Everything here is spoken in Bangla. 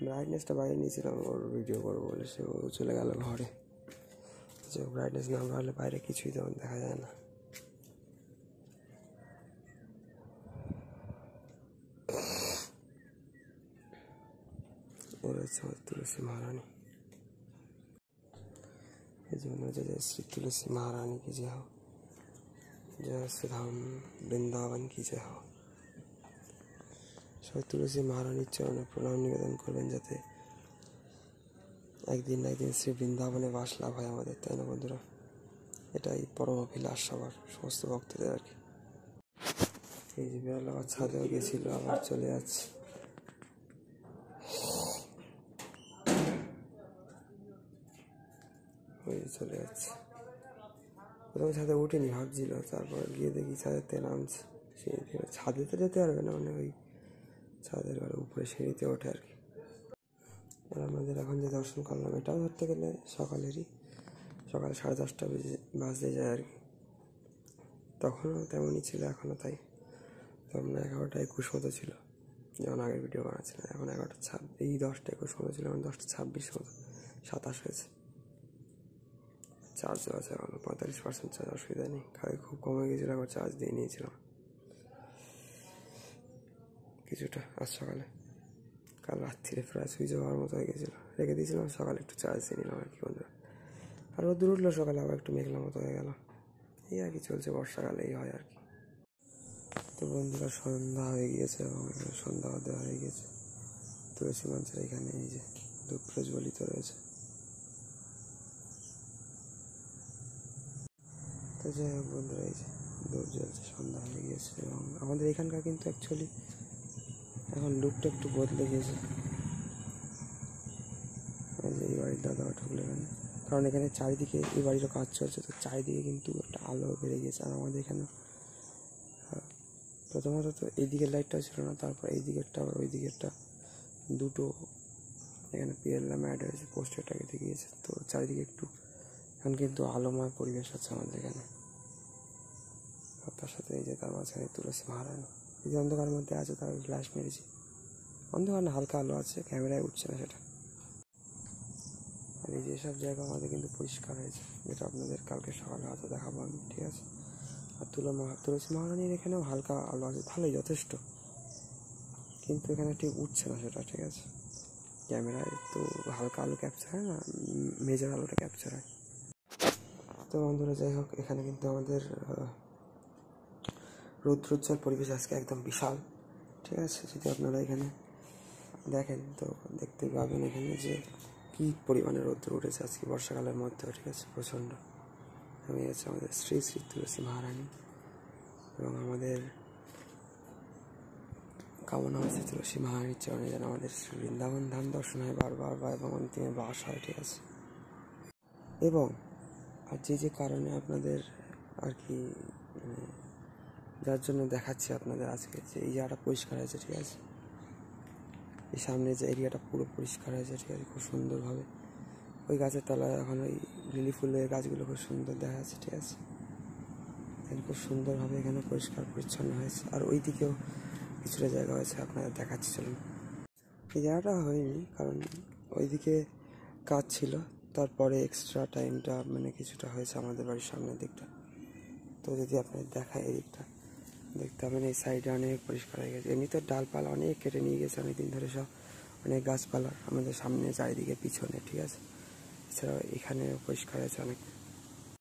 ব্রাইটনেসটা বাইরে নিয়েছিলাম ওর ভিডিও করবো বলে, সে ও চলে গেল ঘরে। যে ব্রাইটনেস না বাড়লে বাইরে কিছুই তেমন দেখা যায় না। और तुलसी महारानी जय श्री तुलसी महारानी की जय हो, जय श्री धाम वृंदावन की जय हो। সবাই তুলসী মহারানীর চরণে প্রণাম নিবেদন করবেন, যাতে একদিন না একদিন শ্রী বৃন্দাবনে বাস লাভ হয় আমাদের, তাই না বন্ধুরা? এটাই পরম অভিলাষ সবার, সমস্ত ভক্তদের আর কি। এই যে বেড়াল আবার ছাদেও গেছিল, আবার চলে যাচ্ছে। ওই চলে যাচ্ছে। প্রথমে ছাদে উঠেনি ভাবছিল, তারপর গিয়ে দেখি ছাদেতে নামছে। ছাদে তো যেতে পারবে না, মানে ওই ছাদের উপরে সিঁড়িতে ওঠে আর কি। আর আমাদের এখন যে দর্শন করলাম, এটাও ধরতে গেলে সকালেরই, সকাল 10:30 বাজতে যায় আর কি। তখনও তেমনই ছিল, এখনও তাই। তখন 11টা 21 মতো ছিল যখন আগের ভিডিও বানাচ্ছিলাম। এখন 11টা 26, এই 10টা 21 মতো ছিল, এখন 10টা 26 মতো, 27 হয়েছে। চার্জও আছে এখনো 45% চার্জ, অসুবিধা নেই। কালকে খুব কমে গেছিলো, একবার চার্জ দিয়ে নিয়েছিলাম কিছুটা আজ সকালে। কাল রাত্রিরে প্রায় সুইচ হওয়ার মতো হয়ে গেছিলো, রেখে দিয়েছিলাম, সকালে একটু চার্জ দিয়ে নিলাম আর কি বন্ধুরা। আর রোদ্দুর উঠলো সকালে, আবার একটু মেঘলা মতো হয়ে গেল। এই আর কি চলছে, বর্ষাকালে এই হয় আর কি। তো বন্ধুরা সন্ধ্যা হয়ে গিয়েছে, এবং সন্ধ্যা দেওয়া হয়ে গেছে। তুলসী মঞ্চের এখানে এই যে ধূপ প্রজ্বলিত রয়েছে। তো যাই হোক বন্ধুরা, এই যে ধূপ জ্বলছে, সন্ধ্যা হয়ে গিয়েছে। এবং আমাদের এখানকার কিন্তু অ্যাকচুয়ালি এখন লুকটা একটু বদলে গিয়েছে। এই বাড়ির দাদা ঢুকলে এখানে, কারণ এখানে চারিদিকে এই বাড়িরও কাজ চলছে, তো চারিদিকে কিন্তু একটা আলো বেড়ে গেছে। আর আমাদের এখানে প্রথমত তো এই দিকের লাইটটাও ছিল না, তারপর এই দিকেরটা আবার ওই দিকেরটা দুটো এখানে পিএলএম অ্যাড হয়েছে, পোস্টারটা কেটে গিয়েছে। তো চারিদিকে একটু এখন কিন্তু আলোময় পরিবেশ আছে আমাদের এখানে। আর তার সাথে এই যে তার মাঝখানে তুলসী মহারানী, এই যে অন্ধকারের মধ্যে আছে, তার ফ্ল্যাশ মেরেছি। অন্ধকার না, হালকা আলো আছে, ক্যামেরায় উঠছে না সেটা। আর এই যেসব জায়গা আমাদের কিন্তু পরিষ্কার হয়েছে, যেটা আপনাদের কালকে সকালে হয়তো দেখাবো আমি, ঠিক আছে? আর তুলসী মহারানীর এখানেও হালকা আলো আছে, ভালোই, যথেষ্ট, কিন্তু এখানে ঠিক উঠছে না সেটা, ঠিক আছে? ক্যামেরায় তো হালকা আলো ক্যাপচার হয় না, মেজর আলোটা ক্যাপচার হয়। তো বন্ধুরা যাই হোক, এখানে কিন্তু আমাদের রৌদ্রোজ্জ্বল পরিবেশ আজকে একদম বিশাল, ঠিক আছে? যদি আপনারা এখানে দেখেন তো দেখতে পাবেন এখানে যে কী পরিমাণে রৌদ্র উঠেছে আজকে বর্ষাকালের মধ্যেও, ঠিক আছে? প্রচণ্ড। আমি আছে আমাদের শ্রী শ্রী তুলসী মহারানী, এবং আমাদের কামনা হচ্ছে তুলসী মহারানীর চরণে যেন আমাদের বৃন্দাবন ধাম দর্শন হয় বারবার, এবং অন্তিমে বাস হয়, ঠিক আছে? এবং আর যে কারণে আপনাদের আর কি, যার জন্য দেখাচ্ছি আপনাদের আজকে, যে এই জায়গাটা পরিষ্কার হয়েছে, ঠিক আছে? এই সামনে যে এরিয়াটা পুরো পরিষ্কার হয়েছে, ঠিক আছে? খুব সুন্দরভাবে ওই গাছের তলায় এখন ওই লিলি ফুলের গাছগুলো খুব সুন্দর দেখা যাচ্ছে, ঠিক আছে? খুব সুন্দরভাবে এখানে পরিষ্কার পরিচ্ছন্ন হয়েছে। আর ওই দিকেও কিছুটা জায়গা হয়েছে, আপনাদের দেখাচ্ছি চলুন। এই জায়গাটা হয়নি কারণ ওইদিকে কাজ ছিল, তারপরে এক্সট্রা টাইমটা মানে কিছুটা হয়েছে আমাদের বাড়ির সামনের দিকটা। তো যদি আপনাদের দেখায় এই দিকটা, দেখতে পাবেন এই সাইডে অনেক পরিষ্কার হয়ে গেছে। এমনিতে ডালপালা অনেক কেটে নিয়ে গেছে অনেকদিন ধরে, সব অনেক গাছপালা আমাদের সামনে, চারিদিকে, পিছনে, ঠিক আছে? এছাড়াও এখানে পরিষ্কার হয়েছে অনেক।